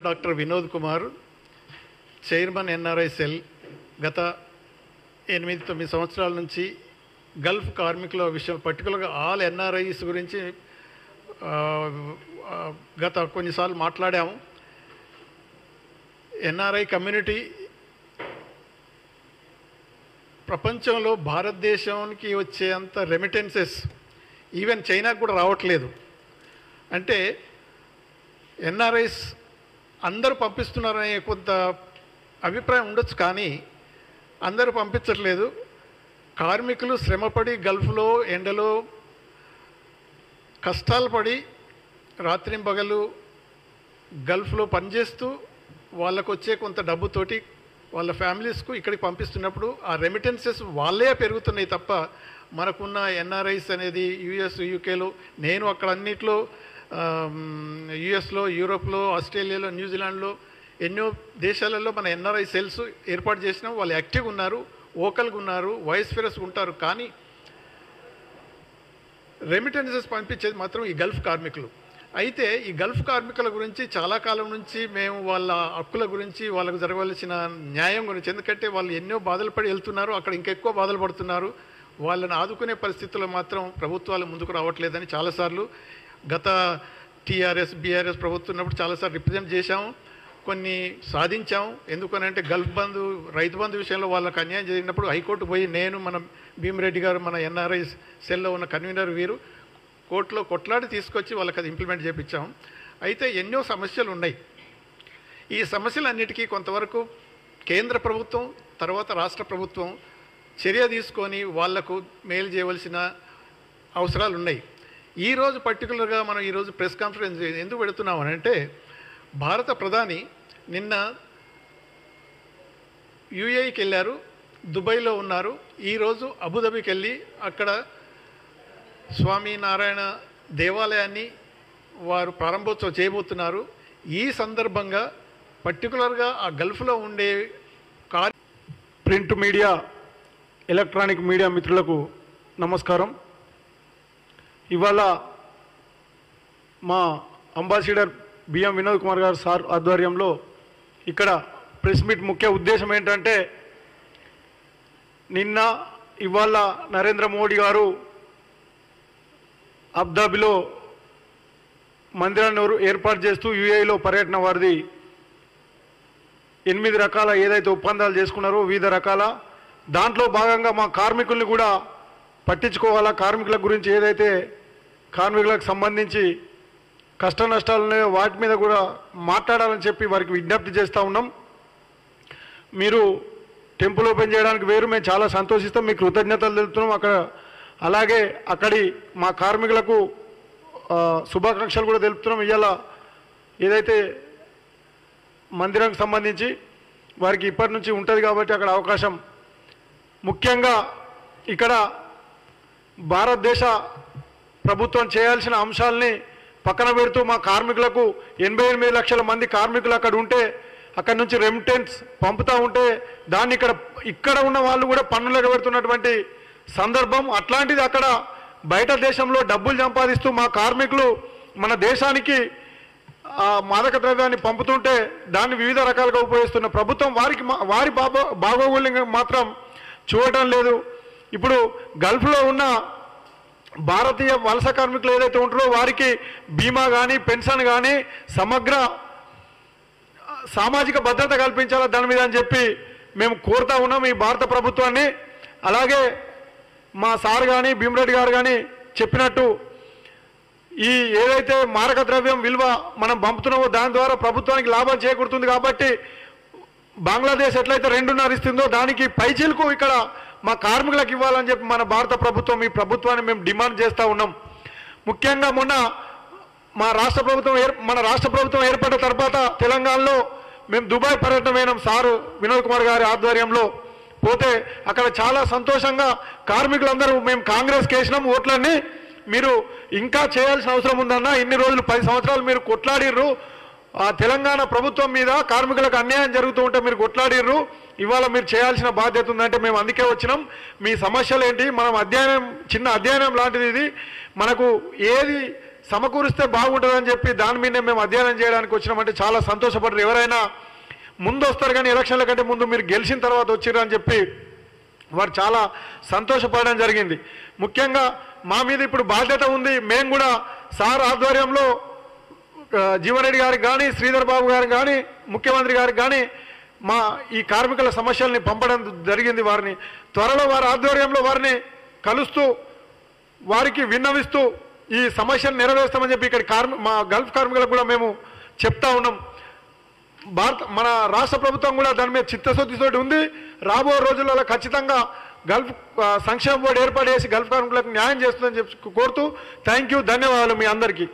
Doctor Vinod Kumar, chairman NRI cell. గత 8-9 సంవత్సరాల నుంచి గల్ఫ్ కార్మికుల విషయం, పర్టికులర్గా ఆల్ ఎన్ఆర్ఐస్ గురించి గత కొన్నిసార్లు మాట్లాడాము. ఎన్ఆర్ఐ కమ్యూనిటీ ప్రపంచంలో భారతదేశానికి వచ్చేంత రెమిటెన్సెస్ ఈవెన్ చైనాకు కూడా రావట్లేదు. అంటే ఎన్ఆర్ఐస్ అందరూ పంపిస్తున్నారనే కొంత అభిప్రాయం ఉండొచ్చు, కానీ అందరూ పంపించట్లేదు. కార్మికులు శ్రమపడి గల్ఫ్లో ఎండలో కష్టాలు పడి రాత్రింబగలు గల్ఫ్లో పనిచేస్తూ వాళ్ళకు వచ్చే కొంత డబ్బుతోటి వాళ్ళ ఫ్యామిలీస్కు ఇక్కడికి పంపిస్తున్నప్పుడు ఆ రెమిటెన్సెస్ వాళ్ళే పెరుగుతున్నాయి తప్ప మనకున్న ఎన్ఆర్ఐస్ అనేది యుఎస్, యూకేలో, నేను అక్కడ అన్నిట్లో యుఎస్లో, యూరోప్లో, ఆస్ట్రేలియాలో, న్యూజిలాండ్లో ఎన్నో దేశాలలో మన ఎన్ఆర్ఐ సెల్స్ ఏర్పాటు చేసినాం. వాళ్ళు యాక్టివ్గా ఉన్నారు, ఓకల్గా ఉన్నారు, వాయిస్ ఫెరస్గా ఉంటారు. కానీ రెమిటెన్సెస్ పంపించేది మాత్రం ఈ గల్ఫ్ కార్మికులు. అయితే ఈ గల్ఫ్ కార్మికుల గురించి చాలా కాలం నుంచి మేము వాళ్ళ హక్కుల గురించి, వాళ్ళకు జరగవలసిన న్యాయం గురించి, ఎందుకంటే వాళ్ళు ఎన్నో బాధలు పడి వెళ్తున్నారు, అక్కడ ఇంకెక్కువ బాధలు పడుతున్నారు. వాళ్ళని ఆదుకునే పరిస్థితుల్లో మాత్రం ప్రభుత్వాలు ముందుకు రావట్లేదని చాలాసార్లు గత టీఆర్ఎస్, బీఆర్ఎస్ ప్రభుత్వం ఉన్నప్పుడు చాలాసార్లు రిప్రజెంట్ చేశాము, కొన్ని సాధించాము. ఎందుకనంటే గల్ఫ్ బంధు, రైతు బంధు విషయంలో వాళ్ళకి అన్యాయం జరిగినప్పుడు హైకోర్టు పోయి నేను, మన భీమిరెడ్డి గారు, మన ఎన్ఆర్ఐ సెల్లో ఉన్న కన్వీనర్ వీరు కోర్టులో కొట్లాడి తీసుకొచ్చి వాళ్ళకి అది ఇంప్లిమెంట్ చేయించాము. అయితే ఎన్నో సమస్యలు ఉన్నాయి. ఈ సమస్యలన్నిటికీ కొంతవరకు కేంద్ర ప్రభుత్వం, తర్వాత రాష్ట్ర ప్రభుత్వం చర్య తీసుకొని వాళ్లకు మేలు చేయవలసిన అవసరాలు ఉన్నాయి. ఈరోజు పర్టికులర్గా మనం ఈరోజు ప్రెస్ కాన్ఫరెన్స్ ఎందుకు పెడుతున్నామనంటే, భారత ప్రధాని నిన్న యూఏఈకి వెళ్ళారు, దుబాయ్లో ఉన్నారు. ఈరోజు అబుదాబికి వెళ్ళి అక్కడ స్వామినారాయణ దేవాలయాన్ని వారు ప్రారంభోత్సవం చేయబోతున్నారు. ఈ సందర్భంగా పర్టికులర్గా ఆ గల్ఫ్లో ఉండే ప్రింట్ మీడియా, ఎలక్ట్రానిక్ మీడియా మిత్రులకు నమస్కారం. ఇవాళ మా అంబాసిడర్ బిఎం వినోద్ కుమార్ గారు సార్ ఆధ్వర్యంలో ఇక్కడ ప్రెస్ మీట్ ముఖ్య ఉద్దేశం ఏంటంటే, నిన్న ఇవాళ నరేంద్ర మోడీ గారు అబుదాబిలో మందిరాన్ని ఏర్పాటు చేస్తూ యూఏఈలో పర్యటన వారిది 8 రకాల ఏదైతే ఒప్పందాలు చేసుకున్నారో వివిధ రకాల, దాంట్లో భాగంగా మా కార్మికుల్ని కూడా పట్టించుకోవాలా, కార్మికుల గురించి ఏదైతే కార్మికులకు సంబంధించి కష్ట నష్టాలు ఉన్నాయో వాటి మీద కూడా మాట్లాడాలని చెప్పి వారికి విజ్ఞప్తి చేస్తూ ఉన్నాం. మీరు టెంపుల్ ఓపెన్ చేయడానికి వేరు, మేము చాలా సంతోషిస్తాం, మీకు కృతజ్ఞతలు తెలుపుతున్నాం. అలాగే అక్కడి మా కార్మికులకు శుభాకాంక్షలు కూడా తెలుపుతున్నాం. ఇవాళ ఏదైతే మందిరానికి సంబంధించి వారికి ఇప్పటి నుంచి ఉంటుంది కాబట్టి అక్కడ అవకాశం, ముఖ్యంగా ఇక్కడ భారతదేశ ప్రభుత్వం చేయాల్సిన అంశాలని పక్కన పెడుతూ మా కార్మికులకు 88 లక్షల మంది కార్మికులు అక్కడ ఉంటే, అక్కడ నుంచి రెమిటెన్స్ పంపుతూ ఉంటే దాన్ని ఇక్కడ ఉన్న వాళ్ళు కూడా పన్నులకు పెడుతున్నటువంటి సందర్భం. అట్లాంటిది అక్కడ బయట దేశంలో డబ్బులు సంపాదిస్తూ మా కార్మికులు మన దేశానికి మాదక ద్రవ్యాన్ని పంపుతుంటే దాన్ని వివిధ రకాలుగా ఉపయోగిస్తున్న ప్రభుత్వం వారి బాగోగుల్ని మాత్రం చూడటం లేదు. ఇప్పుడు గల్ఫ్లో ఉన్న భారతీయ వలస కార్మికులు ఏదైతే ఉంటారో వారికి బీమా కానీ, పెన్షన్ కానీ, సమగ్ర సామాజిక భద్రత కల్పించాలా దాని మీద అని చెప్పి మేము కోరుతా ఉన్నాం ఈ భారత ప్రభుత్వాన్ని. అలాగే మా సార్ కానీ, భీమిరెడ్డి గారు కానీ చెప్పినట్టు ఈ ఏదైతే మారక ద్రవ్యం విలువ మనం పంపుతున్నామో దాని ద్వారా ప్రభుత్వానికి లాభం చేకూరుతుంది కాబట్టి బంగ్లాదేశ్ ఎట్లయితే 2.5 ఇస్తుందో దానికి పైచిలకు ఇక్కడ మా కార్మికులకు ఇవ్వాలని చెప్పి మన భారత ప్రభుత్వం, ఈ ప్రభుత్వాన్ని మేము డిమాండ్ చేస్తూ ఉన్నాం. ముఖ్యంగా మొన్న మన రాష్ట్ర ప్రభుత్వం ఏర్పడిన తర్వాత తెలంగాణలో మేము దుబాయ్ పర్యటన పోయినాం సారు వినోద్ కుమార్ గారి ఆధ్వర్యంలో. పోతే అక్కడ చాలా సంతోషంగా కార్మికులందరూ మేము కాంగ్రెస్కి వేసినాం ఓట్లన్నీ, మీరు ఇంకా చేయాల్సిన అవసరం ఉందన్న, ఇన్ని రోజులు 10 సంవత్సరాలు మీరు కొట్లాడిర్రు, ఆ తెలంగాణ ప్రభుత్వం మీద కార్మికులకు అన్యాయం జరుగుతూ ఉంటే మీరు కొట్లాడిర్రు, ఇవాళ మీరు చేయాల్సిన బాధ్యత ఉందంటే మేము అందుకే వచ్చినాం. మీ సమస్యలు ఏంటి, మనం చిన్న అధ్యయనం లాంటిది ఇది, మనకు ఏది సమకూరిస్తే బాగుంటుందని చెప్పి దాని మీదనే మేము అధ్యయనం చేయడానికి వచ్చినామంటే చాలా సంతోషపడరు. ఎవరైనా ముందు వస్తారు కానీ ఎలక్షన్ల కంటే ముందు మీరు గెలిచిన తర్వాత వచ్చిర్రు అని చెప్పి వారు చాలా సంతోషపడడం జరిగింది. ముఖ్యంగా మా మీద ఇప్పుడు బాధ్యత ఉంది. మేము కూడా సార్ ఆధ్వర్యంలో జీవన్ రెడ్డి గారికి కానీ శ్రీధర్ బాబు గారికి కానీ ముఖ్యమంత్రి గారికి కానీ మా ఈ కార్మికుల సమస్యల్ని పంపడం జరిగింది. వారిని త్వరలో వారి ఆధ్వర్యంలో వారిని కలుస్తూ వారికి విన్నవిస్తూ ఈ సమస్యను నెరవేర్స్తామని చెప్పి ఇక్కడ మా గల్ఫ్ కార్మికులకు కూడా మేము చెప్తా ఉన్నాం. మన రాష్ట్ర ప్రభుత్వం కూడా దాని మీద చిత్తశుద్ధితోటి ఉంది. రాబో రోజులలో ఖచ్చితంగా గల్ఫ్ సంక్షేమ బోర్డు ఏర్పాటు చేసి గల్ఫ్ కార్మికులకు న్యాయం చేస్తుందని చెప్పి కోరుతూ థ్యాంక్ యూ, ధన్యవాదాలు మీ అందరికీ.